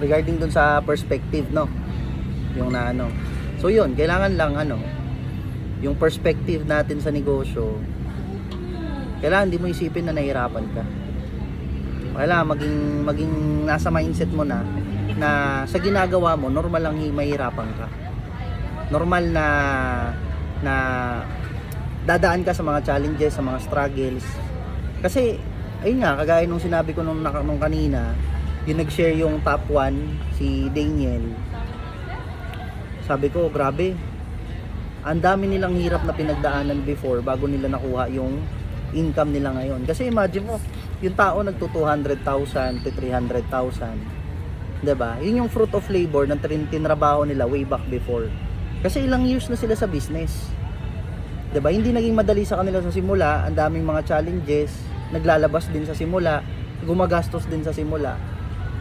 regarding dun sa perspective, no, yung na ano. So yun, kailangan lang ano, yung perspective natin sa negosyo, kailangan hindi mo isipin na nahihirapan ka. Kailangan maging nasa mindset mo na sa ginagawa mo normal lang mahirapan ka, normal na dadaan ka sa mga challenges, sa mga struggles. Kasi ayun nga, kagaya nung sinabi ko nung kanina, yung nag-share yung top 1 si Daniel. Sabi ko, grabe, ang dami nilang hirap na pinagdaanan before bago nila nakuha yung income nila ngayon. Kasi imagine mo, yung tao nagto 200,000 to 300,000, 'di ba? Yun yung fruit of labor ng tinrabaho nila way back before. Kasi ilang years na sila sa business. 'Di ba? Hindi naging madali sa kanila sa simula, ang daming mga challenges, naglalabas din sa simula, gumagastos din sa simula.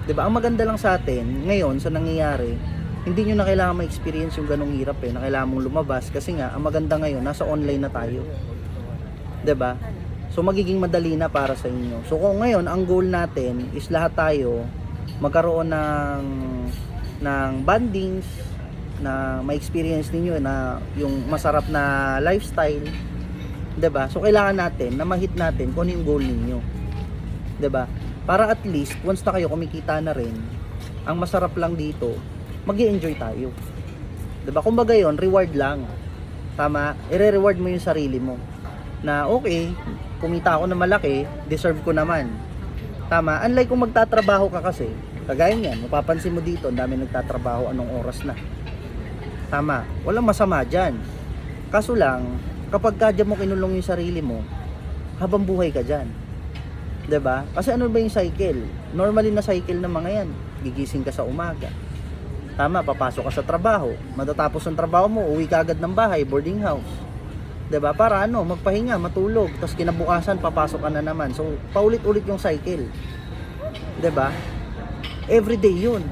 'Di ba? Ang maganda lang sa atin ngayon sa nangyayari, hindi nyo na kailangan ma-experience yung ganong hirap na kailangan mong lumabas kasi nga ang maganda ngayon nasa online na tayo. 'Di ba? So magiging madali na para sa inyo. So kung ngayon ang goal natin is lahat tayo magkaroon ng bandings na ma-experience ninyo na yung masarap na lifestyle, 'di ba? So kailangan natin na ma-hit natin kung ano yung goal ninyo. 'Di ba? Para at least once na kayo kumikita na rin, ang masarap lang dito, magi-enjoy tayo. 'Di ba? Kumbaga 'yon, reward lang. Tama? I-reward mo yung sarili mo. Na okay, kumita ako na malaki, deserve ko naman. Tama? Unlike kung magtatrabaho ka kasi, kagaya niyan, mapapansin mo dito, ang dami nagtatrabaho, anong oras na. Tama? Walang masama dyan. Kaso lang, kapag kadya mo kinulong yung sarili mo, habang buhay ka dyan. 'Di ba? Kasi ano ba yung cycle? Normally na cycle ng mga yan. Gigising ka sa umaga. Tama, papasok ka sa trabaho. Matatapos ang trabaho mo, uwi ka agad ng bahay, boarding house. 'Di ba? Para ano, magpahinga, matulog, tapos kinabukasan papasok ka na naman. So, paulit-ulit yung cycle. 'Di ba? Everyday 'yun.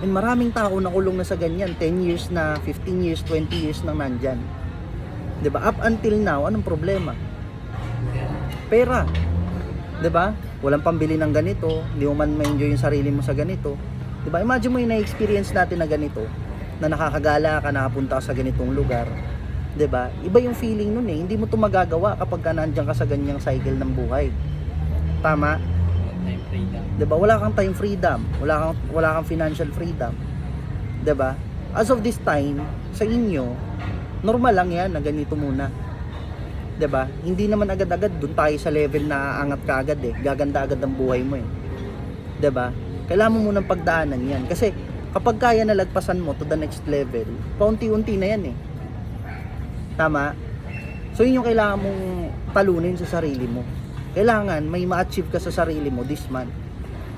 And maraming tao nakulong na sa ganyan, 10 years na, 15 years, 20 years nang nandyan. 'Di ba? Up until now, anong problema? Pera. 'Di ba? Walang pambili ng ganito, hindi mo man ma-enjoy yung sarili mo sa ganito. 'Di ba? Imagine mo yung na-experience natin na ganito, na nakakagala ka, nakapunta ka sa ganitong lugar. 'Di ba? Iba yung feeling nun Hindi mo 'to magagawa kapag nandiyan ka sa ganyang cycle ng buhay. Tama? Time freedom. 'Di ba? Wala kang time freedom, wala kang financial freedom. 'Di ba? As of this time, sa inyo, normal lang 'yan na ganito muna. 'Di ba? Hindi naman agad-agad doon tayo sa level na aangat ka agad Gaganda agad ang buhay mo 'Di ba? Kailangan mo munang pagdaanan 'yan kasi kapag kaya na lagpasan mo to the next level, paunti-unti na 'yan Tama? So yun yung kailangan mong talunin sa sarili mo. Kailangan may ma-achieve ka sa sarili mo this month.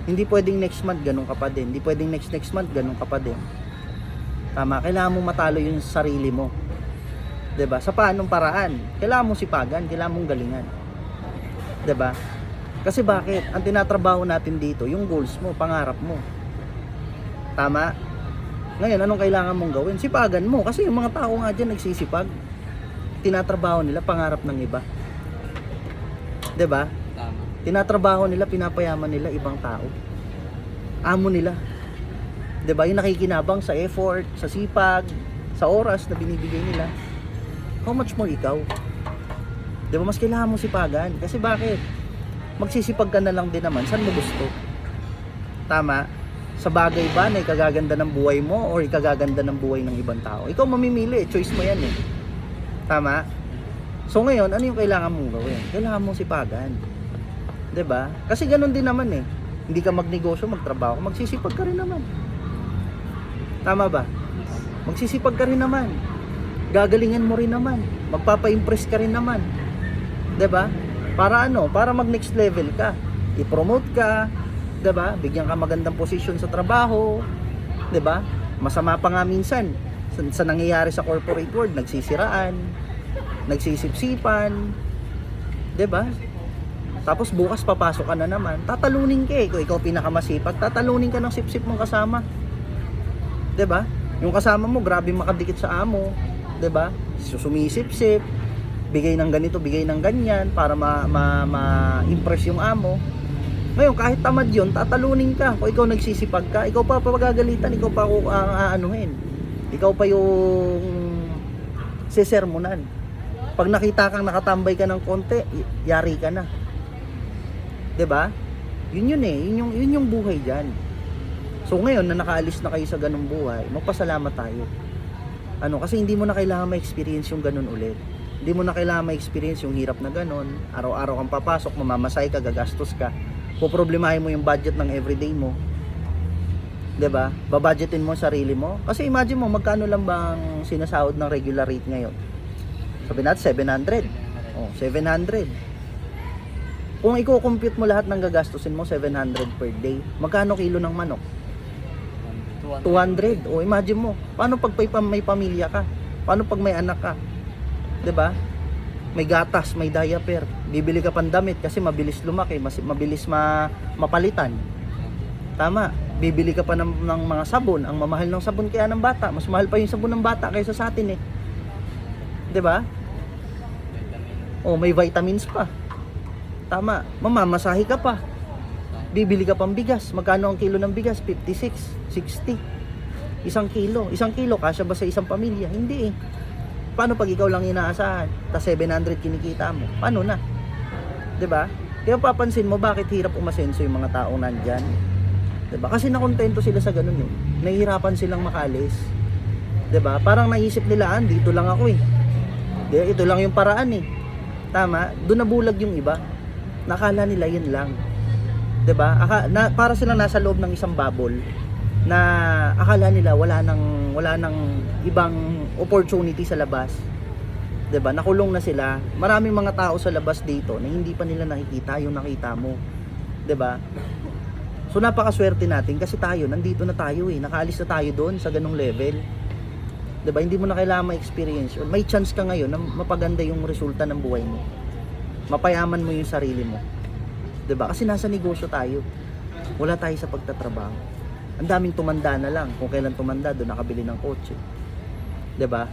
Hindi pwedeng next month ganun ka pa din. Hindi pwedeng next month ganun ka pa din. Tama? Kailangan mong matalo yung sarili mo. 'Di ba? Sa paanong paraan? Kailangan mong sipagan, kailangan mong galingan. 'Di ba? Kasi bakit? Ang tinatrabaho natin dito, yung goals mo, pangarap mo. Tama? Ngayon, anong kailangan mong gawin? Sipagan mo. Kasi yung mga tao nga dyan nagsisipag. Tinatrabaho nila pangarap ng iba. 'Di ba? Tama. Tinatrabaho nila, pinapayaman nila ibang tao. Amo nila. 'Di ba? Yung nakikinabang sa effort, sa sipag, sa oras na binibigay nila. How much more ikaw? 'Di ba? Mas kailangan mo sipagan. Kasi bakit? Magsisipag ka na lang din naman saan mo gusto. Tama? Sa bagay ba na ikagaganda ng buhay mo or ikagaganda ng buhay ng ibang tao? Ikaw mamimili, choice mo 'yan Tama? So ngayon, ano yung kailangan mong gawin? Kailangan mong sipagan. 'Di ba? Kasi ganoon din naman Hindi ka magnegosyo, magtrabaho, magsisipag ka rin naman. Tama ba? Magsisipag ka rin naman. Gagalingan mo rin naman. Magpapa-impress ka rin naman. 'Di ba? Para ano? Para mag next level ka. I-promote ka, 'di ba? Bigyan ka magandang posisyon sa trabaho, 'di ba? Masama pa nga minsan sa nangyayari sa corporate world, nagsisiraan, nagsisipsipan, 'di ba? Tapos bukas papasok ka na naman, tatalunin ka kung ikaw pinakamasipag, tatalunin ka ng sipsip mong kasama. 'Di ba? Yung kasama mo grabe makadikit sa amo, 'di ba? Sumisipsip, bigay ng ganito, bigay ng ganyan para ma-impress yung amo. Ngayon, kahit tamad yun, tatalunin ka. Kung ikaw nagsisipag ka, ikaw pa pagagalitan, ikaw pa ako aanuhin. Ikaw pa yung sesermonan. Pag nakita kang nakatambay ka ng konti, yari ka na. 'Di ba? Yun eh, yun yung buhay diyan. So ngayon na nakaalis na kayo sa ganung buhay, magpasalamat tayo. Kasi hindi mo na kailangan ma-experience yung ganun ulit. Hindi mo na kailangan ma-experience yung hirap na ganun. Araw-araw kang papasok, mamamasay ka, gagastos ka. Poproblemahin mo yung budget ng everyday mo. 'Di ba? Babudgetin mo sarili mo. Kasi imagine mo magkano lang bang sinasahod ng regular rate ngayon? Sabi natin 700. Oh, 700. Kung i-compute mo lahat ng gagastusin mo 700 per day, magkano kilo ng manok? 200. O imagine mo, paano pag may pamilya ka? Paano pag may anak ka? 'Di ba? May gatas, may diaper, bibili ka pang damit kasi mabilis lumaki, mabilis mapalitan. Tama, bibili ka pa ng mga sabon, ang mamahal ng sabon kaya ng bata, mas mahal pa yung sabon ng bata kaysa sa atin eh. 'Di ba? Oh, may vitamins pa. Tama, mamamasahe ka pa. Bibili ka pang bigas. Magkano ang kilo ng bigas? 56, 60. Isang kilo, kasya ba sa isang pamilya? Hindi eh. Paano pag ikaw lang inaasahan? Ta 700 kinikita mo. Paano na? 'Di ba? Kaya papansin mo bakit hirap umasenso yung mga taong nandyan. 'Di ba? Kasi nakontento sila sa ganun eh. Nahihirapan silang makalis. 'Di ba? Parang naisip nila, dito lang ako eh. Ito lang yung paraan eh. Tama? Doon nabulag yung iba. Nakala nila yun lang. 'Di ba? Para silang nasa loob ng isang bubble na akala nila wala nang ibang opportunity sa labas. 'Di ba? Nakulong na sila. Maraming mga tao sa labas dito na hindi pa nila nakikita yung nakita mo. 'Di ba? So napakaswerte natin kasi tayo nandito na tayo eh. Nakaalis na tayo doon sa ganung level. 'Di ba? Hindi mo na kailangan ma-experience. May chance ka ngayon na mapaganda yung resulta ng buhay mo. Mapayaman mo yung sarili mo. 'Di ba? Kasi nasa negosyo tayo. Wala tayo sa pagtatrabaho. Ang daming tumanda na lang. Kung kailan tumanda, doon nakabili ng kotse. 'Di ba?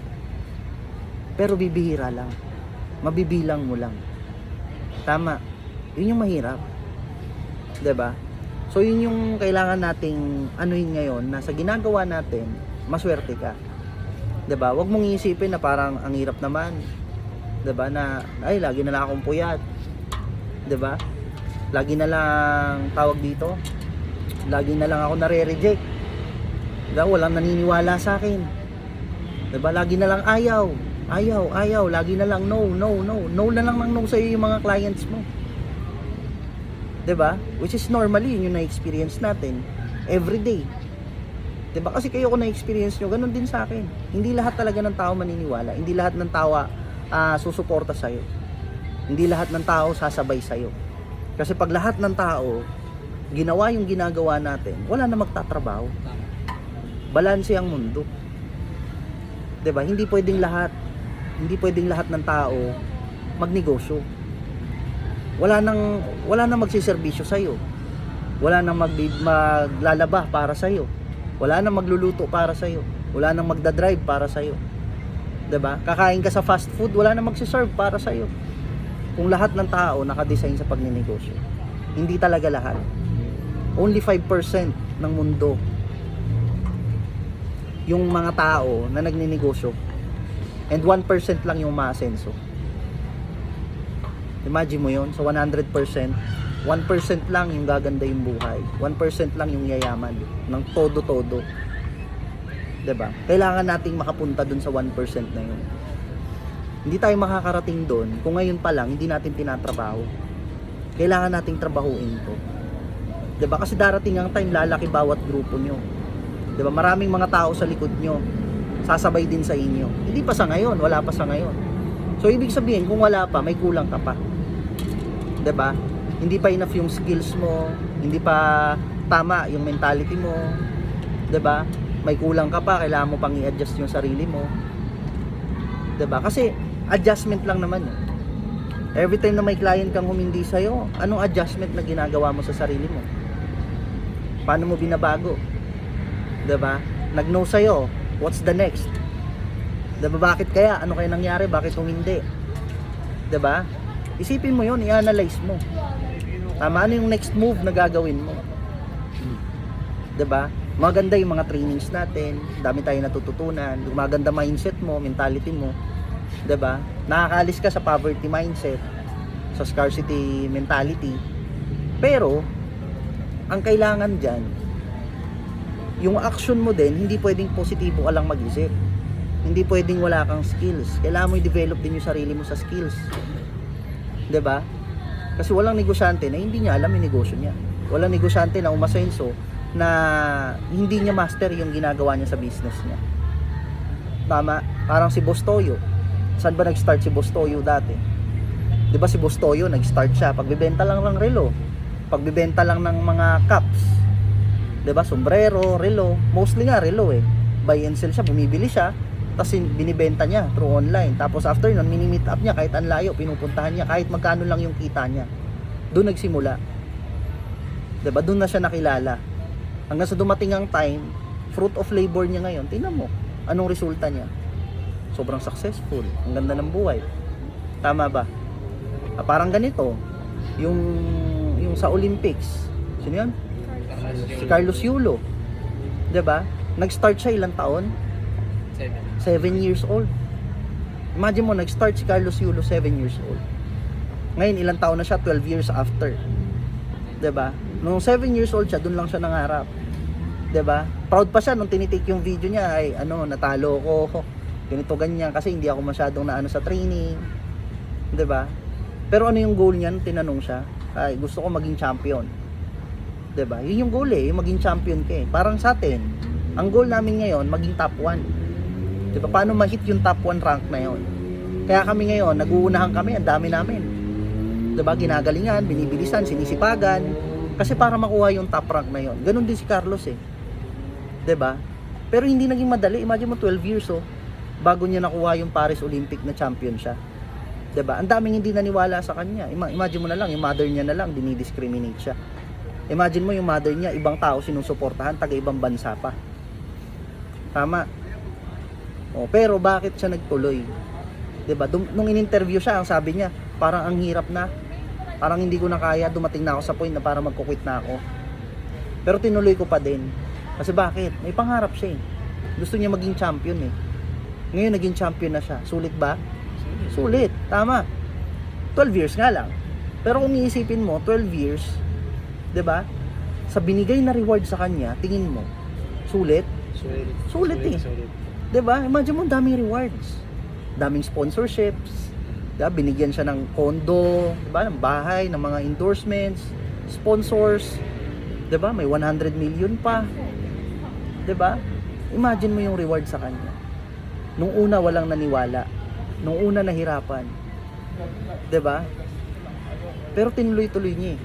Pero bibihira lang. Mabibilang mo lang. Tama. Yun yung mahirap. 'Di ba? So yun yung kailangan nating anuhin ngayon na sa ginagawa natin, maswerte ka. 'Di ba? Huwag mong iisipin na parang ang hirap naman. 'Di ba? Na ay lagi na lang akong puyat. 'Di ba? Lagi na lang tawag dito. Lagi na lang ako nare-reject. Diba? Walang naniniwala sa akin. Diba? Lagi na lang ayaw. Lagi na lang no. No na lang ng no sa iyo yung mga clients mo. Diba? Which is normally yun yung na-experience natin. Everyday. Diba? Kasi kayo kung na-experience nyo, ganun din sa akin. Hindi lahat talaga ng tao maniniwala. Hindi lahat ng tao susuporta sa'yo. Hindi lahat ng tao sasabay sa'yo. Kasi pag lahat ng tao ginawa yung ginagawa natin, wala na magtatrabaho. Balanse ang mundo. 'Di ba? Hindi pwedeng lahat ng tao magnegosyo. Wala nang magsiservisyo sa iyo. Wala nang maglalaba para sa iyo. Wala nang magluluto para sa iyo. Wala nang magda-drive para sa iyo. 'Di ba? Kakain ka sa fast food, wala nang magsi-serve para sa iyo. Kung lahat ng tao naka-design sa pagnenegosyo. Hindi talaga lahat. Only 5% ng mundo yung mga tao na nagninegosyo and 1% lang yung maasenso. Imagine mo yon, sa 100%, 1% lang yung gaganda yung buhay, 1% lang yung yayaman ng todo-todo. 'Di ba? Kailangan nating makapunta dun sa 1% na yun. Hindi tayo makakarating doon kung ngayon pa lang hindi natin tinatrabaho. Kailangan nating trabahuin to. 'Di ba? Kasi darating ang time lalaki bawat grupo nyo. 'Di ba? Maraming mga tao sa likod nyo. Sasabay din sa inyo. Hindi pa sa ngayon, wala pa sa ngayon. So ibig sabihin kung wala pa, may kulang ka pa. 'Di ba? Hindi pa enough yung skills mo, hindi pa tama yung mentality mo. 'Di ba? May kulang ka pa, kailangan mo pang i-adjust yung sarili mo. 'Di ba? Kasi adjustment lang naman eh. Every time na may client kang humindi sa'yo, anong adjustment na ginagawa mo sa sarili mo? Paano mo binabago? 'Di ba? Nag-no sa'yo, what's the next? 'Di ba? Bakit kaya? Ano kaya nangyari? Bakit hindi? 'Di ba? Isipin mo 'yon, i-analyze mo. Tama, ano yung next move na gagawin mo? 'Di ba? Maganda yung mga trainings natin, dami tayong natututunan, maganda mindset mo, mentality mo, 'di ba? Nakakaalis ka sa poverty mindset, sa scarcity mentality. Pero ang kailangan diyan, yung action mo din, hindi pwedeng positibo ka lang mag-isip. Hindi pwedeng wala kang skills. Kailangan mo i-develop din yung sarili mo sa skills. 'Di ba? Kasi walang negosyante na hindi niya alam yung negosyo niya. Walang negosyante na umasenso na hindi niya master yung ginagawa niya sa business niya. Tama? Parang si Boss Toyo. Saan ba nag-start si Boss Toyo dati? 'Di ba si Boss Toyo nag-start siya pagbebenta lang ng relo. Pagbebenta lang ng mga cups. 'Di ba? Sombrero, relo, mostly nga relo eh. Buy and sell siya, bumibili siya, tapos binibenta niya through online. Tapos after nun, mini-meet up niya kahit ang layo, pinupuntahan niya kahit magkano lang yung kita niya. Doon nagsimula. 'Di ba? Doon na siya nakilala. Hanggang sa dumating ang time, fruit of labor niya ngayon, tingnan mo, anong resulta niya? Sobrang successful, ang ganda ng buhay. Tama ba? Parang ganito, yung sa Olympics, sino yun? Si Carlos Yulo. 'Di ba? Nag-start siya ilang taon? 7 years old. Imagine mo, nag-start si Carlos Yulo 7 years old. Ngayon, ilang taon na siya? 12 years after. 'Di ba? Nung 7 years old siya, doon lang siya nangarap. 'Di ba? Proud pa siya nung tinitake yung video niya, ay natalo ko. Ganito ganyan kasi hindi ako masyadong naano sa training. 'Di ba? Pero ano yung goal niyan? Tinanong siya. Ay, gusto ko maging champion. 'Di ba? Yun yung goal yung maging champion ka eh. Parang sa atin, ang goal namin ngayon maging top 1. 'Di ba? Paano ma-hit yung top 1 rank na 'yon? Kaya kami ngayon, nag-uunahan kami, ang dami namin. 'Di ba? Ginagalingan, binibilisan, sinisipagan kasi para makuha yung top rank na 'yon. Ganun din si Carlos eh. 'Di ba? Pero hindi naging madali. Imagine mo 12 years bago niya nakuha yung Paris Olympic na champion siya. 'Di ba? Ang daming hindi naniwala sa kanya. Imagine mo na lang, yung mother niya na lang dinidiscriminate siya. Imagine mo yung mother niya, ibang tao sinusuportahan, taga-ibang bansa pa. Tama. Pero bakit siya nagtuloy? 'Di ba? Nung in-interview siya, ang sabi niya, parang ang hirap na. Parang hindi ko na kaya, dumating na ako sa point na para magko-quit na ako. Pero tinuloy ko pa din. Kasi bakit? May pangarap siya eh. Gusto niya maging champion eh. Ngayon naging champion na siya. Sulit ba? Sulit. Tama. 12 years nga lang. Pero kung iisipin mo, 12 years, 'di ba? Sa binigay na reward sa kanya, tingin mo, sulit? Sulit eh. 'Di ba? Imagine mo, daming rewards. Daming sponsorships. 'Di ba? Binigyan siya ng condo, 'di ba? Ng bahay, ng mga endorsements, sponsors. 'Di ba? May 100 million pa. 'Di ba? Imagine mo yung reward sa kanya. Nung una walang naniwala. Nung una nahirapan. 'Di ba? Pero tinuloy-tuloy niya eh.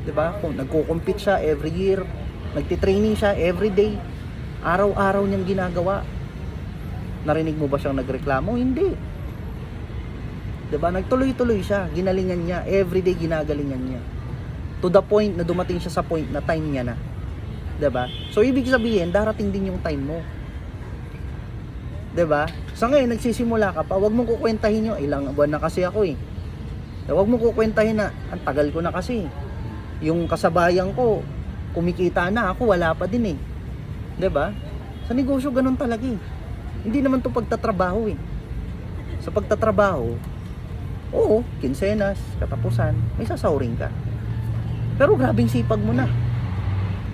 'Di ba? Kung nagko-compete siya every year, nagti-training siya every day. Araw-araw niyang ginagawa. Narinig mo ba siyang nagreklamo? Hindi. 'Di ba? Nagtuloy-tuloy siya, ginalingan niya, everyday ginagalingan niya. To the point na dumating siya sa point na time niya na. 'Di ba? So ibig sabihin, darating din yung time mo. 'Di ba? Sa ngayon nagsisimula ka pa, wag mong kukwentahin yung ilang buwan na kasi ako eh. Wag mong kukwentahin na ang tagal ko na kasi. Yung kasabayan ko, kumikita na, ako wala pa din eh. 'Di ba? Sa negosyo ganun talaga eh. Hindi naman 'to pagtatrabaho eh. Sa pagtatrabaho, oo, kinsenas, katapusan, may sasahurin ka. Pero grabing sipag mo na.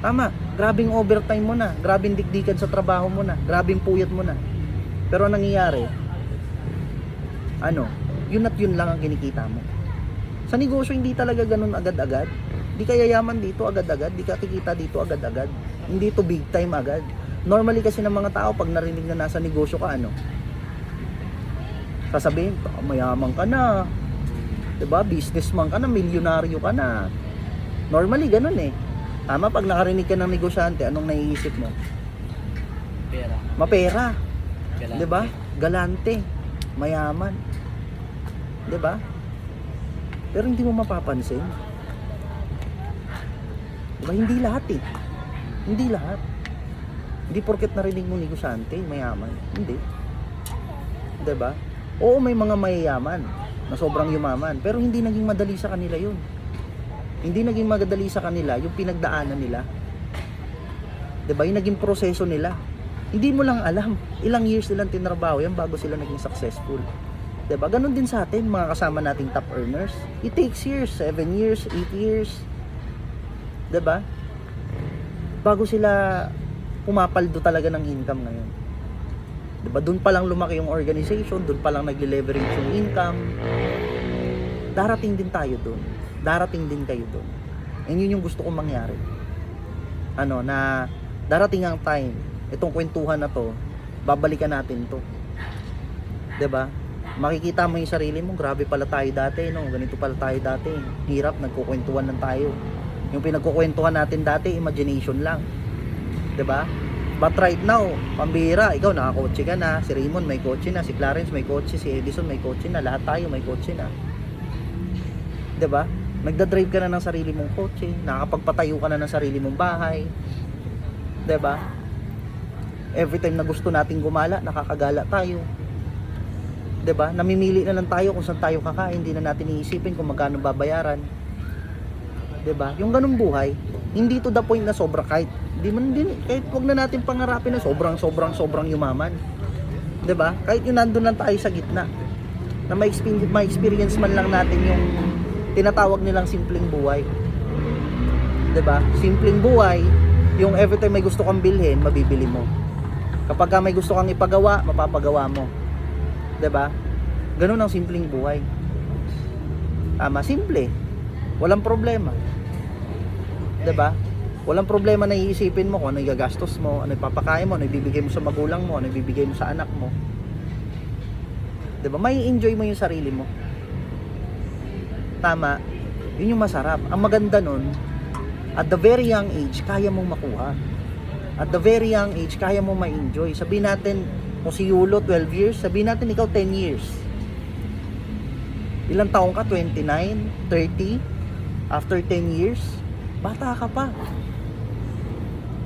Tama, grabing overtime mo na, grabing dikdikan sa trabaho mo na, grabing puyat mo na. Pero ang nangyayari, yun at yun lang ang kinikita mo. Sa negosyo, hindi talaga ganun agad-agad. Di ka yayaman dito agad-agad, di ka kikita dito agad-agad. Hindi to big time agad. Normally kasi ng mga tao, pag narinig na nasa negosyo ka, sasabihin, mayaman ka na, 'di ba? Businessman ka na, milyonaryo ka na. Normally ganun eh. Tama, pag nakarinig ka ng negosyante, anong naiisip mo? Pera. Mapera. Galante. 'Di ba? Galante, mayaman. 'Di ba? Pero hindi mo mapapansin. 'Di ba? Hindi lahat eh. Hindi lahat. Hindi porket narinig mo negosyante, mayaman. Hindi. 'Di ba? Oo, may mga mayayaman na sobrang yumaman, pero hindi naging madali sa kanila 'yun. Hindi naging magadali sa kanila yung pinagdaanan nila. 'Di ba? Yung naging proseso nila. Hindi mo lang alam. Ilang years nilang tinrabaho yan bago sila naging successful. 'Di ba? Ganon din sa atin, mga kasama nating top earners. It takes years, 7 years, 8 years. 'Di ba? Bago sila pumapaldo talaga ng income ngayon. 'Di ba? Doon pa lang lumaki yung organization, doon pa lang nagle-leverage yung income. Darating din tayo doon. Darating din kayo doon. And yun yung gusto kong mangyari. Na darating ang time, itong kwentuhan na to, babalikan natin to. 'Di ba? Makikita mo yung sarili mo, grabe pala tayo dati, no? Ganito pala tayo dati. Hirap, nagkukwentuhan lang tayo. Yung pinagkukwentuhan natin dati, imagination lang. 'Di ba? But right now, pambira, ikaw nakakotse ka na, si Raymond may kotse na, si Clarence may kotse, si Edison may kotse na, lahat tayo may kotse na. 'Di ba? Nagda-drive ka na ng sarili mong kotse, nakakapagpatayo ka na ng sarili mong bahay. 'Di ba? Every time na gusto nating gumala, nakakagala tayo. 'Di ba? Namimili na lang tayo kung saan tayo kakain, hindi na natin iisipin kung magkano babayaran. 'Di ba? Yung ganung buhay, hindi to the point na sobra kahit kahit wag na natin pangarapin na sobrang yumaman. 'Di ba? Kahit yung nandun lang tayo sa gitna. Na ma-experience man lang natin yung tinatawag nilang simpleng buhay. 'Di ba? Simpleng buhay, yung every time may gusto kang bilhin, mabibili mo. Kapag may gusto kang ipagawa, mapapagawa mo. 'Di ba? Ganun ang simpleng buhay. Tama, simple. Walang problema. 'Di ba? Walang problema na iisipin mo kung ano igagastos mo, ano ipapakain mo, ano ibibigay mo sa magulang mo, ano ibibigay mo sa anak mo. 'Di ba? May enjoy mo yung sarili mo. Tama. Yun yung masarap. Ang maganda nun, at the very young age, kaya mong makuha. At the very young age, kaya mong ma-enjoy. Sabihin natin, kung si Yulo 12 years, sabihin natin ikaw 10 years. Ilang taong ka? 29, 30? After 10 years, bata ka pa.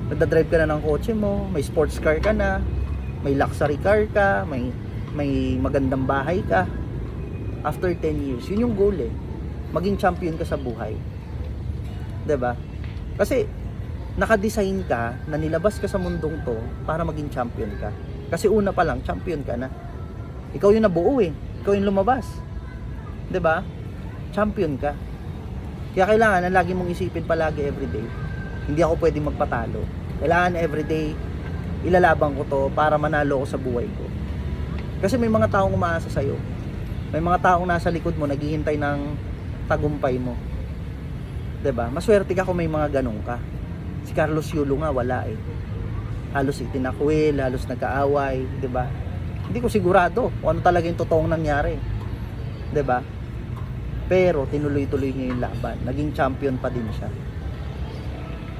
Nagdadrive ka na ng kotse mo, may sports car ka na, may luxury car ka, may magandang bahay ka. After 10 years, yun yung goal eh. Maging champion ka sa buhay. 'Di ba? Kasi naka-design ka na nilabas ka sa mundong to para maging champion ka. Kasi una pa lang champion ka na. Ikaw yung nabuo eh. Ikaw yung lumabas. 'Di ba? Champion ka. Kaya kailangan na lagi mong isipin palagi everyday. Hindi ako pwedeng magpatalo. Kailangan everyday ilalaban ko to para manalo ako sa buhay ko. Kasi may mga taong umaasa sa iyo. May mga taong nasa likod mo naghihintay ng tagumpay mo. 'Di ba? Maswerte ka kung may mga ganun ka. Si Carlos Yulo nga wala eh. Halos itinakwil, halos nagkaaway, 'di ba? Hindi ko sigurado kung ano talaga yung totoong nangyari. 'Di ba? Pero tinuloy-tuloy niya yung laban. Naging champion pa din siya.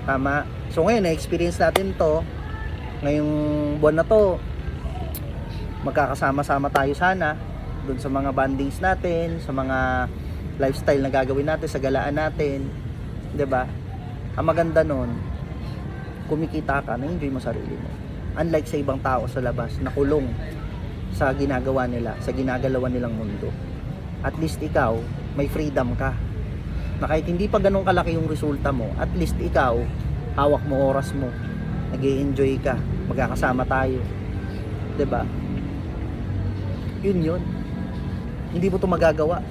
Tama. So ngayon na-experience natin 'to. Ngayong buwan na 'to, magkakasama-sama tayo sana doon sa mga bandings natin, sa mga lifestyle na gagawin natin, sa galaan natin, 'di ba? Ang maganda noon, kumikita ka, na-enjoy mo sarili mo. Unlike sa ibang tao sa labas, nakulong sa ginagawa nila, sa ginagalawan nilang mundo. At least ikaw, may freedom ka. Na kahit hindi pa ganun kalaki yung resulta mo, at least ikaw, hawak mo oras mo, nag-i-enjoy ka, magkakasama tayo. 'Di ba? Yun. Hindi mo 'to magagawa.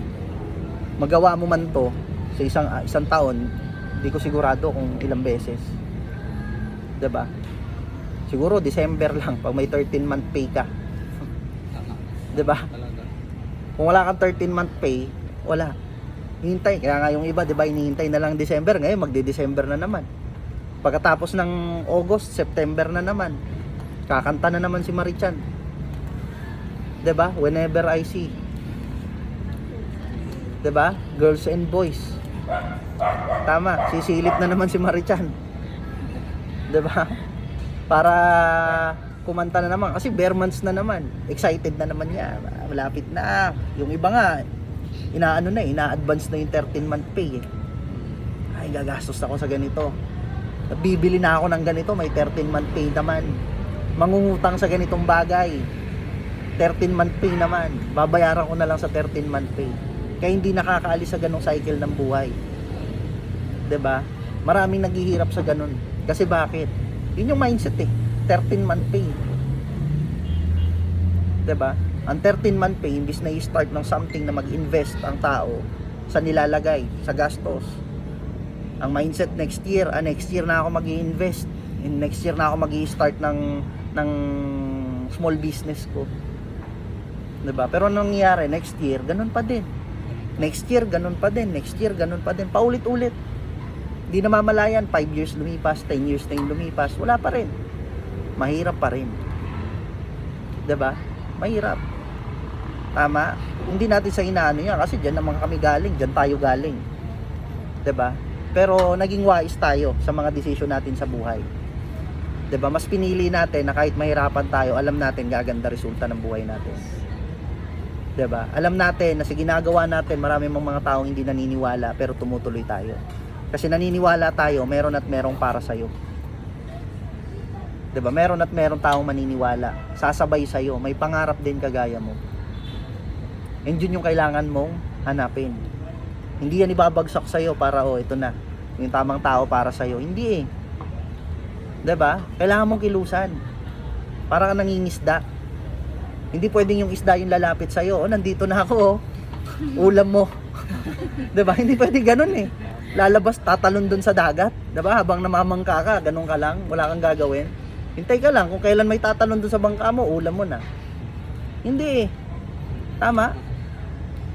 Magawa mo man 'to sa isang taon, hindi ko sigurado kung ilang beses. 'Di ba? Siguro December lang pag may 13-month pay ka. 'Di ba? Kung wala kang 13-month pay, wala. Hintay, kaya nga yung iba, 'di ba, hinihintay na lang December, ngayon magde-December na naman. Pagkatapos ng August, September na naman. Kakanta na naman si Marichan. 'Di ba? Whenever I see. 'Di ba? Girls and boys. Tama, sisilip na naman si Marichan. 'Di ba? Para kumanta na naman kasi bare months na naman. Excited na naman niya. Malapit na. Yung iba nga ina-advance na yung 13-month pay eh. Ay, gagastos ako sa ganito. Bibili na ako ng ganito, may 13-month pay naman. Mangungutang sa ganitong bagay. 13-month pay naman. Babayaran ko na lang sa 13-month pay. Kaya hindi nakakaalis sa ganong cycle ng buhay. 'Di ba? Maraming naghihirap sa ganun. Kasi bakit? Yun yung mindset eh. 13-month pay. 'Di ba? Ang 13-month pay, imbis na i-start ng something na mag-invest ang tao sa nilalagay, sa gastos. Ang mindset next year na ako mag-i-invest. Next year na ako mag-i-start ng small business ko. 'Di ba? Pero anong nangyayari next year, ganun pa din. Next year, ganun pa din. Next year, ganun pa din. Paulit-ulit. Hindi namamalayan, 5 years lumipas, 10 years na yung lumipas, wala pa rin. Mahirap pa rin. 'Di ba? Mahirap. Tama? Hindi natin sa inaano yan kasi diyan naman kami galing, diyan tayo galing. 'Di ba? Pero naging wise tayo sa mga desisyon natin sa buhay. 'Di ba? Mas pinili natin na kahit mahirapan tayo, alam natin gaganda resulta ng buhay natin. 'Di ba? Alam natin na sa ginagawa natin, marami mga taong hindi naniniwala pero tumutuloy tayo. Kasi naniniwala tayo, meron at merong para sa iyo. 'Di ba? Meron at merong taong maniniwala, sasabay sa iyo, may pangarap din kagaya mo. And yun yung kailangan mong hanapin. Hindi yan ibabagsak sa iyo para ito na, yung tamang tao para sa iyo. Hindi eh. 'Di ba? Kailangan mong kilusan. Para ka nangingisda. Hindi pwedeng yung isda yung lalapit sa iyo. Nandito na ako. Ulam mo. 'Di ba? Hindi pwedeng ganoon eh. Lalabas, tatalon dun sa dagat. 'Di ba? Habang namamangka ka, ganun ka lang, wala kang gagawin. Hintay ka lang kung kailan may tatalon dun sa bangka mo, ulam mo na. Hindi eh. Tama?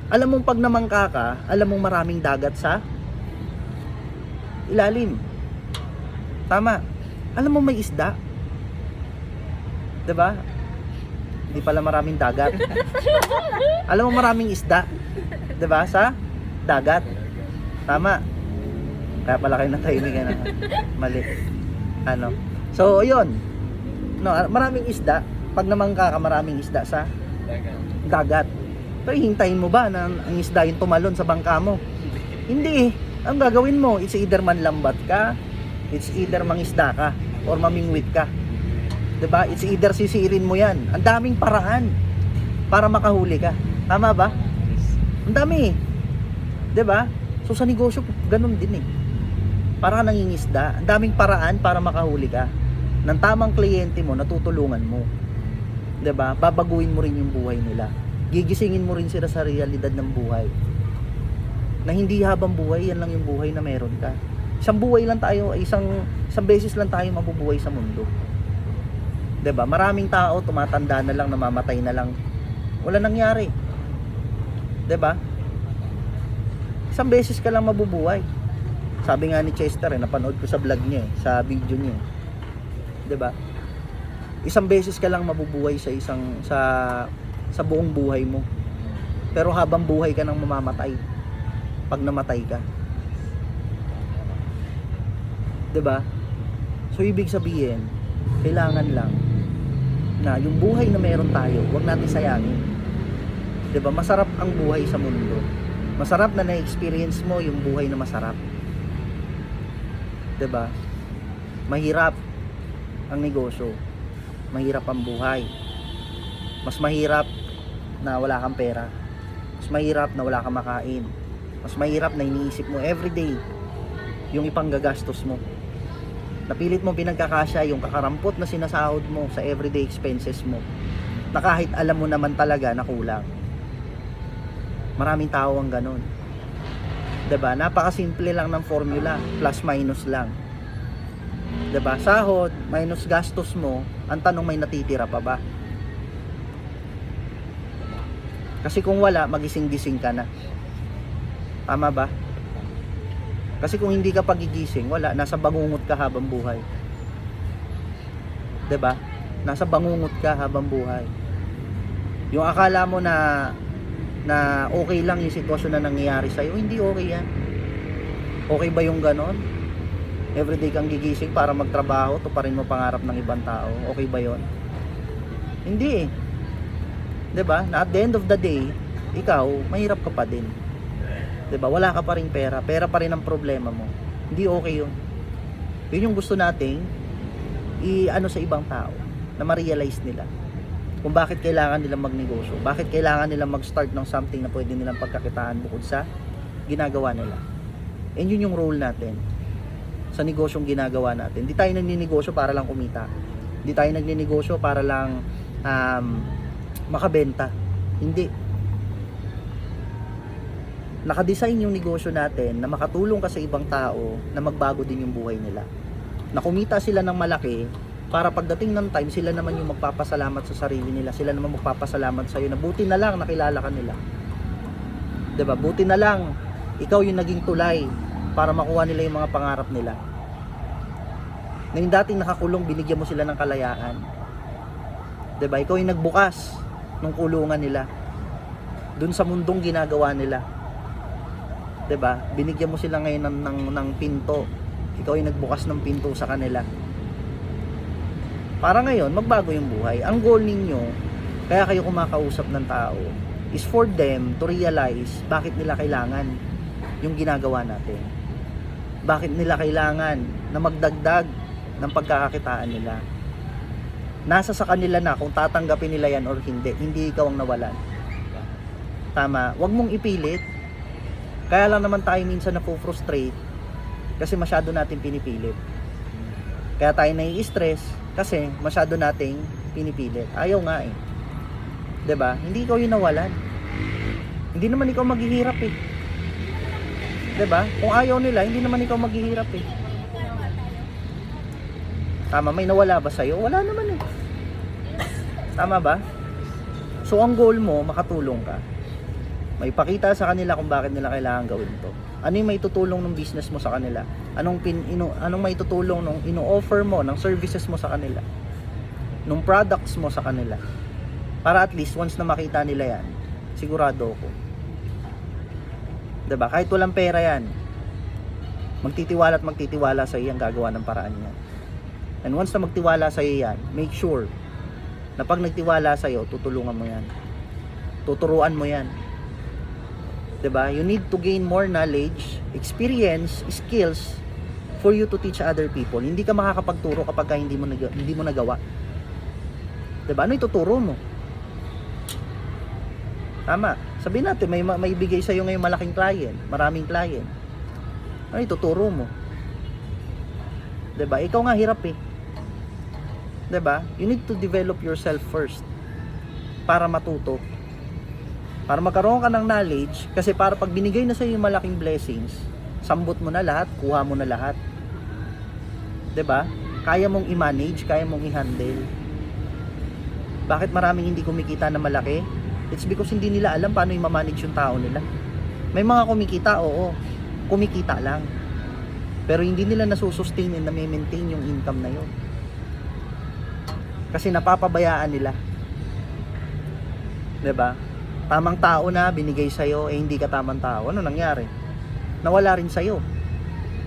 Alam mong pag namangka ka, alam mong maraming dagat sa ilalim. Tama. Alam mo may isda. 'Di ba? Hindi pala maraming dagat. Alam mo maraming isda. 'Di ba? Sa dagat. Tama. Kaya pala kayo natahimik na. Mali. Ano? So, 'yun. No, maraming isda. Pag namangka ka, maraming isda sa dagat. Pero hintayin mo ba na ang isda yung tumalon sa bangka mo? Hindi eh. Ang gagawin mo, it's either manlambat ka, it's either mangisda ka, or mamingwit ka. 'Di ba? It's either sisirin mo yan. Ang daming paraan para makahuli ka. Tama ba? Ang dami eh. 'Di ba? So sa negosyo, ganun din eh. Para ka nangingisda, ang daming paraan para makahuli ka. Ng tamang kliyente mo, natutulungan mo. 'Di ba? Babaguhin mo rin yung buhay nila. Gigisingin mo rin sila sa realidad ng buhay. Na hindi habang buhay, yan lang yung buhay na meron ka. Isang buhay lang tayo, isang beses lang tayo mabubuhay sa mundo. 'Di ba? Maraming tao tumatanda na lang, namamatay na lang. Wala nangyari. 'Di ba? Isang beses ka lang mabubuhay. Sabi nga ni Chester napanood ko sa vlog niya sa video niya. 'Di ba? Isang beses ka lang mabubuhay sa buong buhay mo. Pero habang buhay ka nang mamamatay. Pag namatay ka. 'Di ba? So ibig sabihin, kailangan lang na yung buhay na meron tayo, huwag natin sayangin. 'Di ba? Masarap ang buhay sa mundo. Masarap na na-experience mo yung buhay na masarap. 'Di ba? Mahirap ang negosyo. Mahirap ang buhay. Mas mahirap na wala kang pera. Mas mahirap na wala kang makain. Mas mahirap na iniisip mo everyday yung ipanggagastos mo. Napilit mo pinagkakasya yung kakarampot na sinasahod mo sa everyday expenses mo. Na kahit alam mo naman talaga na kulang. Maraming tao ang ganun. 'Di ba? Napakasimple lang ng formula, plus minus lang. 'Di ba? Sahod minus gastos mo, ang tanong may natitira pa ba? Kasi kung wala, magising-gising ka na. Tama ba? Kasi kung hindi ka pagigising, wala, nasa bangungot ka habang buhay. 'Di ba? Nasa bangungot ka habang buhay. Yung akala mo na okay lang yung sitwasyon na nangyayari sa'yo, hindi okay yan. Okay ba yung ganon? Everyday kang gigising para magtrabaho, tuparin mo pangarap ng ibang tao. Okay ba yon? Hindi eh. 'Di ba? Na at the end of the day, ikaw, mahirap ka pa din. 'Di ba? Wala ka pa ring pera. Pera pa rin ang problema mo. Hindi okay 'yun. 'Yun yung gusto nating i-ano sa ibang tao na ma-realize nila kung bakit kailangan nilang magnegosyo, bakit kailangan nilang mag-start ng something na pwede nilang pagkakitaan bukod sa ginagawa nila. And yun yung role natin sa negosyong ginagawa natin. Hindi tayo nagninegosyo para lang kumita. Hindi tayo nagninegosyo para lang makabenta. Hindi. Nakadesign yung negosyo natin na makatulong ka sa ibang tao na magbago din yung buhay nila. Na kumita sila ng malaki para pagdating ng time, sila naman yung magpapasalamat sa sarili nila. Sila naman magpapasalamat sa iyo na buti na lang nakilala ka nila. 'Di ba? Buti na lang ikaw yung naging tulay para makuha nila yung mga pangarap nila. Na yung dating nakakulong, binigyan mo sila ng kalayaan. 'Di ba? Ikaw yung nagbukas ng kulungan nila dun sa mundong ginagawa nila. 'Di ba? Binigyan mo sila ngayon ng pinto. Ikaw yung nagbukas ng pinto sa kanila. Para ngayon, magbago yung buhay. Ang goal ninyo, kaya kayo kumakausap ng tao, is for them to realize bakit nila kailangan yung ginagawa natin. Bakit nila kailangan na magdagdag ng pagkakakitaan nila. Nasa sa kanila na kung tatanggapin nila yan or hindi. Hindi ikaw ang nawalan. Tama. Huwag mong ipilit. Kaya lang naman tayo minsan na-frustrate kasi masyado natin pinipilit. Kaya tayo nai-stress kasi masyado nating pinipilit. Ayaw nga eh. 'Di ba? Hindi ikaw yung nawalan. Hindi naman ikaw maghihirap eh. 'Di ba? Kung ayaw nila, hindi naman ikaw maghihirap eh. Tama, may nawala ba sa'yo? Wala naman eh. Tama ba? So ang goal mo, makatulong ka. May pakita sa kanila kung bakit nila kailangan gawin to. Ano yung may tutulong ng business mo sa kanila? Anong may tutulong nung ino-offer mo, ng services mo sa kanila? Nung products mo sa kanila? Para at least once na makita nila yan, sigurado ako. 'Di ba? Kahit walang pera yan, magtitiwala at magtitiwala sa iyo ang gagawa ng paraan yan. And once na magtiwala sa iyo yan, make sure na pag nagtiwala sa iyo, tutulungan mo yan. Tuturuan mo yan. 'Di ba? You need to gain more knowledge, experience, skills for you to teach other people. Hindi ka makakapagturo kapag hindi mo nagawa. 'Di ba? Ano ituturo mo? Tama. Sabihin natin may bigay sa iyo ngayon malaking client, maraming client. Ano ituturo mo? 'Di ba? Ikaw nga hirap eh. 'Di ba? You need to develop yourself first para matuto. Para magkaroon ka ng knowledge, kasi para pag binigay na sa iyo yung malaking blessings, sambot mo na lahat, kuha mo na lahat. 'Di ba? Kaya mong i-manage, kaya mong i-handle. Bakit maraming hindi kumikita na malaki? It's because hindi nila alam paano i-manage yung tao nila. May mga kumikita, oo. Kumikita lang. Pero hindi nila nasusustain and na-maintain yung income na yun. Kasi napapabayaan nila. 'Di ba? Tamang tao na binigay sa'yo, hindi ka tamang tao. Ano nangyari? Nawala rin sa'yo.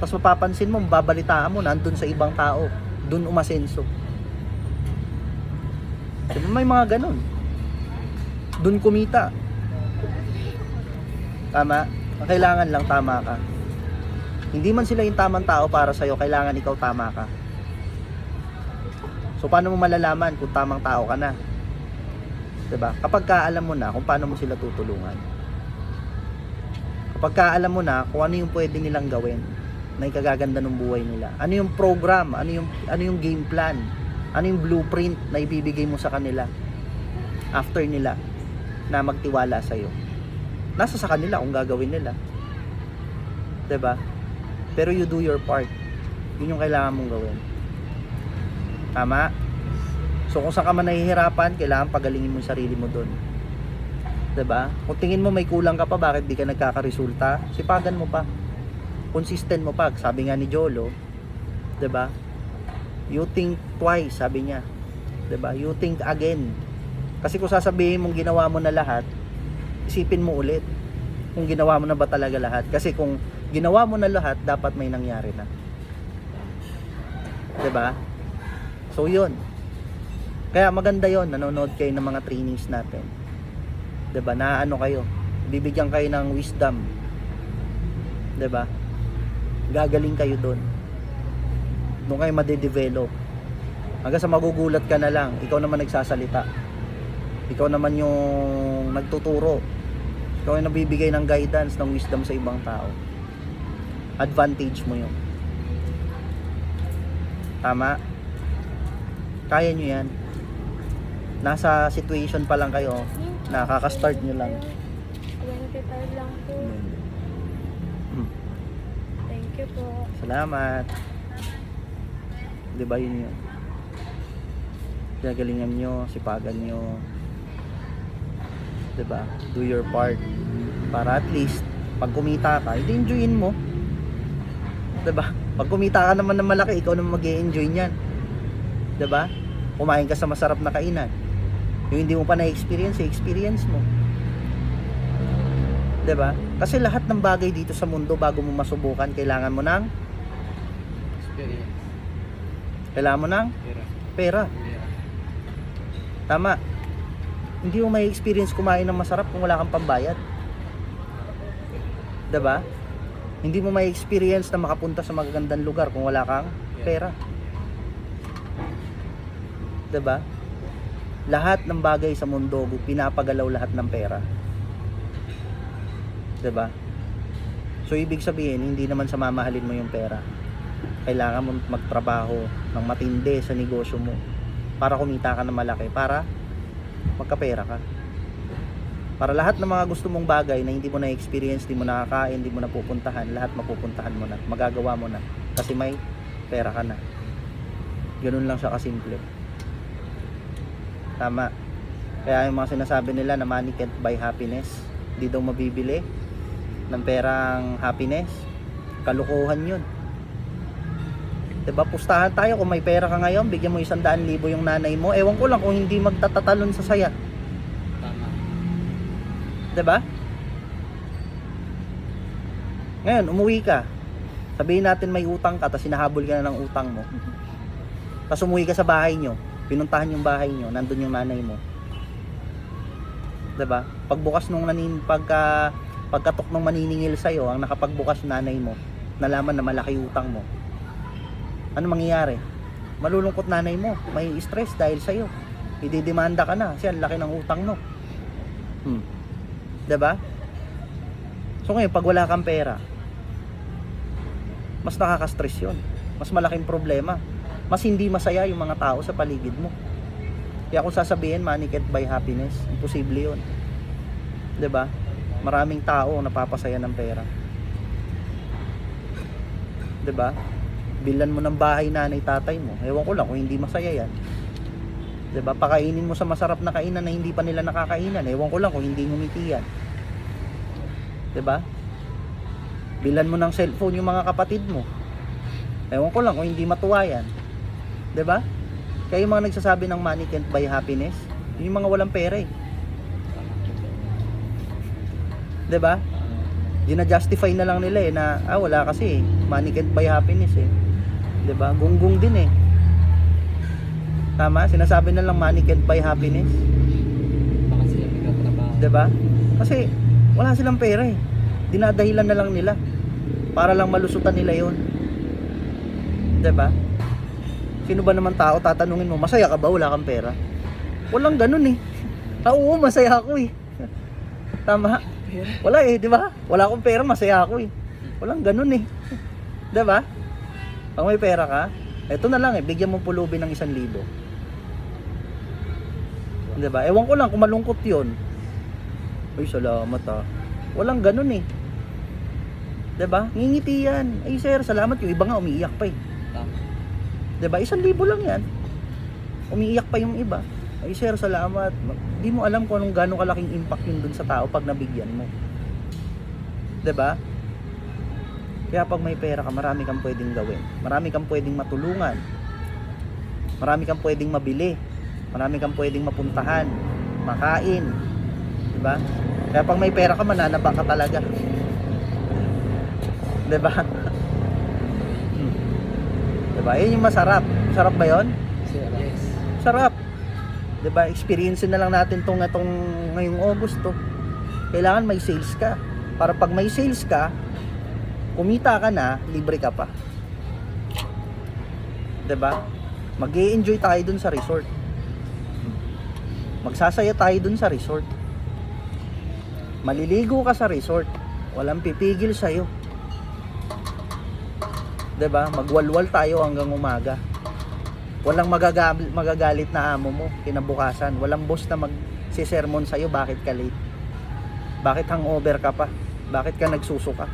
Tapos mapapansin mo, babalitaan mo, nandun sa ibang tao. Dun umasenso. Diba may mga ganun? Dun kumita. Tama? Kailangan lang tama ka. Hindi man sila yung tamang tao para sa'yo, kailangan ikaw tama ka. So paano mo malalaman kung tamang tao ka na? 'Di ba? Kapag alam mo na kung paano mo sila tutulungan. Kapag alam mo na kung ano yung pwede nilang gawin na ikagaganda ng buhay nila. Ano yung program, ano yung game plan, ano yung blueprint na ibibigay mo sa kanila after nila na magtiwala sa iyo. Nasa sa kanila kung gagawin nila. 'Di ba? Pero you do your part. Yun yung kailangan mong gawin. Tama? So kung saan ka man nahihirapan, kailangan pagalingin mo yung sarili mo doon. 'Di ba? Kung tingin mo may kulang ka pa, bakit di ka nagkakaresulta? Sipagan mo pa. Consistent mo pa. Sabi nga ni Jolo, 'di ba? You think twice, sabi niya. 'Di ba? You think again. Kasi kung sasabihin mong ginawa mo na lahat, isipin mo ulit kung ginawa mo na ba talaga lahat. Kasi kung ginawa mo na lahat, dapat may nangyari na. 'Di ba? So 'yun. Kaya maganda yon, nanonood kayo ng mga trainings natin. 'Di ba? Naano kayo? Bibigyan kayo ng wisdom. 'Di ba? Gagaling kayo doon. Doon kayo ma-develop. Hanggang sa magugulat ka na lang, ikaw naman nagsasalita. Ikaw naman yung nagtuturo. Ikaw yung nabibigay ng guidance, ng wisdom sa ibang tao. advantage mo yun. Tama? Kaya nyo yan. Nasa situation pa lang kayo, nakaka-start nyo lang. 25 lang po. Thank you po. Salamat. Diba yun yun? Gagalingan nyo, sipagan nyo. Diba? Do your part. Para at least, pag kumita ka, i-enjoyin mo. Diba? Pag kumita ka naman ng malaki, ikaw naman mag-i-enjoy niyan. Diba? Kumain ka sa masarap na kainan. Yung hindi mo pa na-experience, experience mo. Diba? Kasi lahat ng bagay dito sa mundo, bago mo masubukan, kailangan mo ng Experience. kailangan mo ng Pera. pera. Pera. Tama. Hindi mo may experience kumain ng masarap kung wala kang pambayad. 'Di ba? Hindi mo may experience na makapunta sa magagandang lugar kung wala kang pera. 'Di ba? Lahat ng bagay sa mundo, pinapagalaw lahat ng pera. 'Di ba? So ibig sabihin, hindi naman sa mamahalin mo yung pera. Kailangan mo magtrabaho ng matindi sa negosyo mo para kumita ka ng malaki, para magkapera ka. Para lahat ng mga gusto mong bagay na hindi mo na-experience, hindi mo nakakain, hindi mo napupuntahan, lahat mapupuntahan mo na, magagawa mo na kasi may pera ka na. Ganun lang siya kasimple. Tama. Kaya yung mga sinasabi nila na money can't buy happiness, hindi daw mabibili ng perang happiness, kalukuhan yun. Diba, pustahan tayo, kung may pera ka ngayon, bigyan mo 100,000 yung nanay mo, ewan ko lang kung hindi magtatatalon sa saya. Tama. Diba? Ngayon, umuwi ka, sabihin natin may utang ka, tapos hinahabol ka na ng utang mo, tapos umuwi ka sa bahay nyo, pinuntahan yung bahay nyo, nandun yung nanay mo. Diba? Pagbukas nung pagkatok nung maniningil sa'yo, ang nakapagbukas nanay mo, nalaman na malaki utang mo. Ano mangyayari? Malulungkot nanay mo, may stress dahil sa'yo. Ididemanda ka na kasi ang laki ng utang mo. Diba? So ngayon, pag wala kang pera, mas nakaka-stress yun. Mas malaking problema. Mas hindi masaya yung mga tao sa paligid mo. Kaya kung sasabihin, money can't buy happiness, imposible yun. Diba? Maraming tao napapasaya ng pera. Diba? Bilan mo ng bahay nanay tatay mo, ewan ko lang kung hindi masaya yan. 'Di ba? Pakainin mo sa masarap na kainan na hindi pa nila nakakainan, ewan ko lang kung hindi ngumiti yan. 'Di ba? Bilan mo ng cellphone yung mga kapatid mo, ewan ko lang kung hindi matuwa yan. 'Di ba? Kaya yung mga nagsasabi ng money can't buy happiness, yung mga walang pera eh. 'Di ba? Gina-justify na lang nila eh na wala kasi money can't buy happiness eh. 'Di ba? Gunggong din eh. Tama, sinasabi na lang money can't buy happiness. Baka sila magkatrabaho. 'Di ba? Kasi wala silang pera eh. Dinadahilan na lang nila para lang malusutan nila 'yon. 'Di ba? Sino ba naman tao tatanungin mo, masaya ka ba wala kang pera? Walang ganun eh. Oo, masaya ako eh. Tama. Wala eh, 'di ba? Wala akong pera, masaya ako eh. Walang ganun eh. 'Di ba? Pag may pera ka, eto na lang eh, bigyan mo pulubi ng 1,000. 'Di ba? Ewan ko lang kung malungkot 'yon. Ay, salamat ah. Walang ganun eh. 'Di ba? Ngingiti yan. Ay, sir, salamat. Yung iba nga umiiyak pa eh. Tama. 'Di ba? 1,000 lang yan. Umiiyak pa yung iba. Ay, sir, salamat. Di mo alam kung anong gano'ng kalaking impact yun dun sa tao pag nabigyan mo. 'Di ba? Kaya pag may pera ka, marami kang pwedeng gawin. Marami kang pwedeng matulungan. Marami kang pwedeng mabili. Marami kang pwedeng mapuntahan, makain. 'Di ba? Kaya pag may pera ka, mananaba ka talaga. 'Di ba? 'Di ba? 'Yun yung masarap. Masarap ba 'yon? Yes. Sarap. 'Di ba? Experience na lang natin tong ngayong August to. Kailangan may sales ka. Para pag may sales ka, kumita ka na, libre ka pa. 'Di ba? Mag-i-enjoy tayo dun sa resort. Magsasaya tayo dun sa resort. Maliligo ka sa resort. Walang pipigil sa'yo. 'Di ba? Magwalwal tayo hanggang umaga. Walang magagalit na amo mo kinabukasan. Walang boss na magsisermon sa'yo bakit ka late. Bakit hangover ka pa? Bakit ka nagsusuka?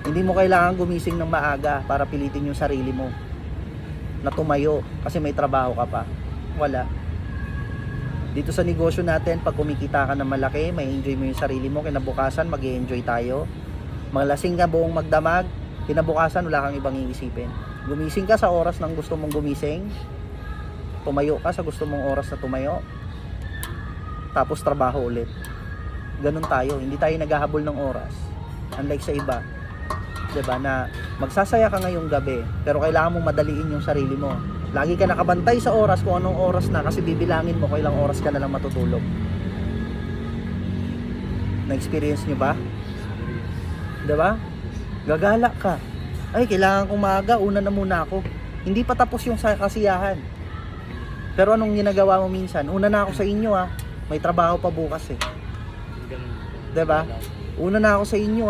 Hindi mo kailangan gumising ng maaga para pilitin yung sarili mo na tumayo kasi may trabaho ka pa. Wala. Dito sa negosyo natin, pag kumikita ka ng malaki, may enjoy mo yung sarili mo. Kinabukasan, mag-enjoy tayo. Malasing ka buong magdamag, kinabukasan, wala kang ibang iisipin. Gumising ka sa oras ng gusto mong gumising. Tumayo ka sa gusto mong oras na tumayo. Tapos trabaho ulit. Ganun tayo. Hindi tayo naghahabol ng oras. Unlike sa iba. 'Di ba na magsasaya ka ngayong gabi, pero kailangan mong madaliin yung sarili mo. Lagi ka nakabantay sa oras kung anong oras na kasi bibilangin mo kung ilang oras ka na lang matutulog. Na-experience nyo ba? 'Di ba? Gagala ka. Ay, kailangan kong maaga, una na muna ako. Hindi pa tapos yung kasiyahan. Pero anong ginagawa mo minsan? Una na ako sa inyo may trabaho pa bukas eh. Ganun po. 'Di ba? Una na ako sa inyo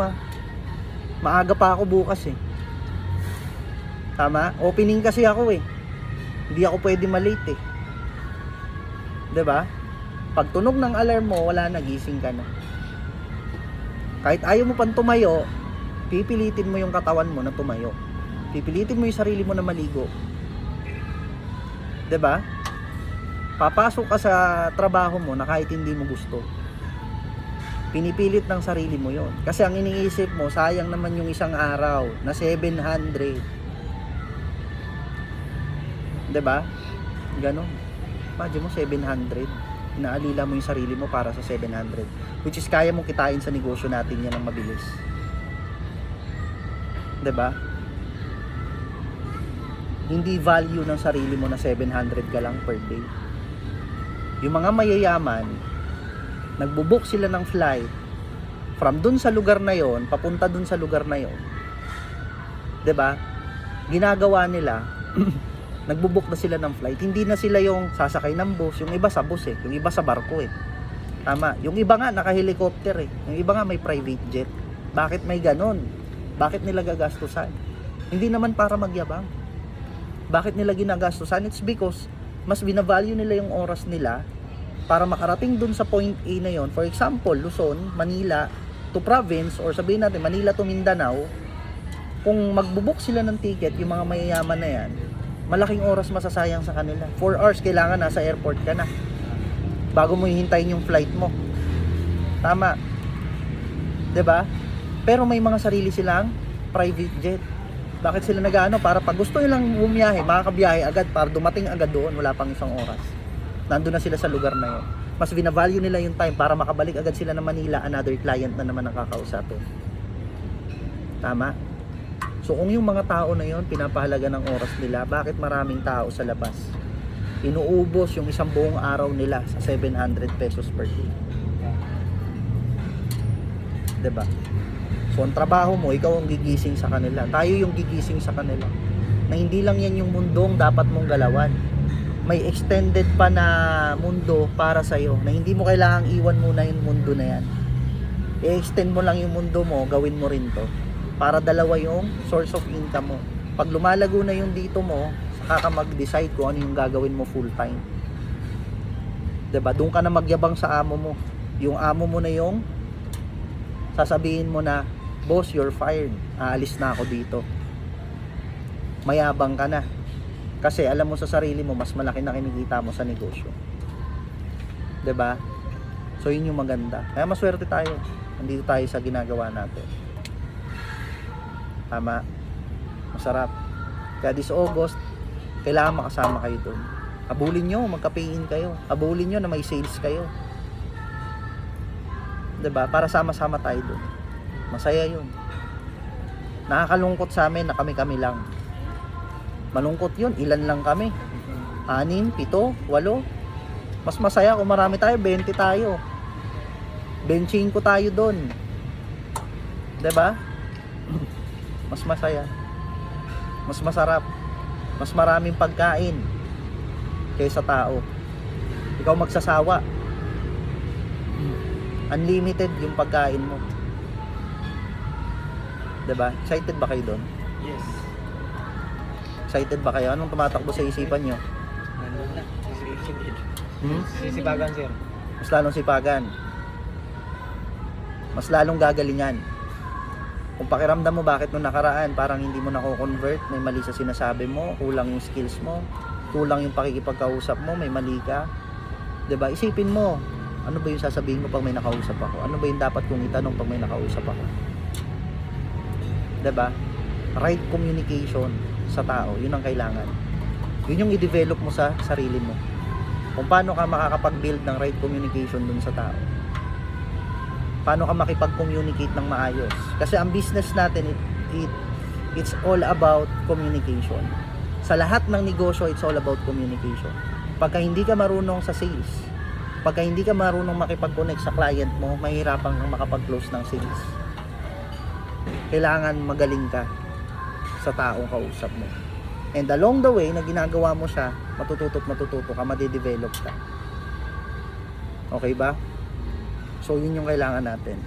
Maaga pa ako bukas eh. Tama? Opening kasi ako eh. Hindi ako pwede malate eh. 'Di ba? Pag tunog ng alarm mo, wala na, gising ka na. Kahit ayaw mo pang tumayo, pipilitin mo yung katawan mo na tumayo. Pipilitin mo yung sarili mo na maligo. 'Di ba? Papasok ka sa trabaho mo na kahit hindi mo gusto. Pinipilit ng sarili mo 'yon. Kasi ang iniisip mo, sayang naman yung isang araw na 700. 'Di ba? Ganon. Imagine mo 700. Inaalila mo yung sarili mo para sa 700. Which is kaya mong kitain sa negosyo natin yan ng mabilis. 'Di ba? Hindi value ng sarili mo na 700 ka lang per day. Yung mga mayayaman, nagbo-book sila ng flight from dun sa lugar na yon papunta dun sa lugar na yon. 'Di ba? Ginagawa nila nagbo-book na sila ng flight. Hindi na sila yung sasakay ng bus, yung iba sa bus yung iba sa barko Tama. Yung iba nga naka-helicopter yung iba nga may private jet. Bakit may ganon? Bakit nila gagastusan? Hindi naman para magyabang. Bakit nila ginagastusan? It's because mas binavalue nila yung oras nila para makarating dun sa point A na yon. For example, Luzon, Manila to province, or sabihin natin Manila to Mindanao. Kung magbubuk sila ng ticket, yung mga mayayaman na yan, malaking oras masasayang sa kanila. 4 hours kailangan nasa airport ka na bago mo hihintayin yung flight mo. Tama. 'Di ba? Pero may mga sarili silang private jet. Bakit sila nag-ano? Para pag gusto nilang bumiyahe, makakabiyahe agad para dumating agad doon, wala pang isang oras. Nandun na sila sa lugar na yun. Mas binavalue nila yung time para makabalik agad sila ng Manila, another client na naman ang kakausapin. Tama? So kung yung mga tao na yun, pinapahalaga ng oras nila, bakit maraming tao sa labas? Inuubos yung isang buong araw nila sa 700 pesos per day. 'Di ba? So ang trabaho mo, ikaw ang gigising sa kanila. Tayo yung gigising sa kanila. Na hindi lang yan yung mundong dapat mong galawan. May extended pa na mundo para sa'yo. Na hindi mo kailangang iwan muna yung mundo na yan. I-extend mo lang yung mundo mo, gawin mo rin to. Para dalawa yung source of income mo. Pag lumalago na yung dito mo, saka ka mag-decide kung ano yung gagawin mo full time. 'Di ba? Doon ka na magyabang sa amo mo. Yung amo mo na yung sasabihin mo na, boss, you're fired. Aalis na ako dito. Mayabang ka na. Kasi alam mo sa sarili mo, mas malaki na kinikita mo sa negosyo. 'Di ba? So yun yung maganda. Kaya maswerte tayo. Nandito tayo sa ginagawa natin. Tama. Masarap. Kaya this August, kailangan makasama kayo doon. Abulin nyo, magka-pay-in kayo. Abulin nyo na may sales kayo. 'Di ba? Para sama-sama tayo doon. Masaya yun. Nakakalungkot sa amin na kami-kami lang. Malungkot yun, ilan lang kami? 6, 7, 8. Mas masaya kung marami tayo, 20 tayo. 25 tayo doon. 'Di ba? Mas masaya. Mas masarap. Mas maraming pagkain kaysa tao. Ikaw magsasawa. Unlimited yung pagkain mo. 'Di ba? Excited ba kayo doon? Yes. Excited ba kayo? Anong tumatakbo sa isipan nyo? Nandun na. Sisibagan, sir. Mas lalong sipagan. Mas lalong gagalingan. Kung pakiramdam mo bakit nung nakaraan parang hindi mo nako-convert, may mali sa sinasabi mo, kulang yung skills mo, kulang yung pakikipagkausap mo, may mali ka. 'Di ba? Isipin mo, ano ba yung sasabihin mo pag may nakausap ako? Ano ba yung dapat kong itanong pag may nakausap ako? 'Di ba? Right communication sa tao, yun ang kailangan. Yun yung i-develop mo sa sarili mo. Kung paano ka makakapag-build ng right communication dun sa tao. Paano ka makipag-communicate ng maayos. Kasi ang business natin, it's all about communication. Sa lahat ng negosyo, it's all about communication. Pagka hindi ka marunong sa sales, pagka hindi ka marunong makipag-connect sa client mo, mahirapan kang makapag-close ng sales. Kailangan magaling ka sa taong kausap mo. And along the way, na ginagawa mo siya, matututo ka, madidevelop ka. Okay ba? So, yun yung kailangan natin.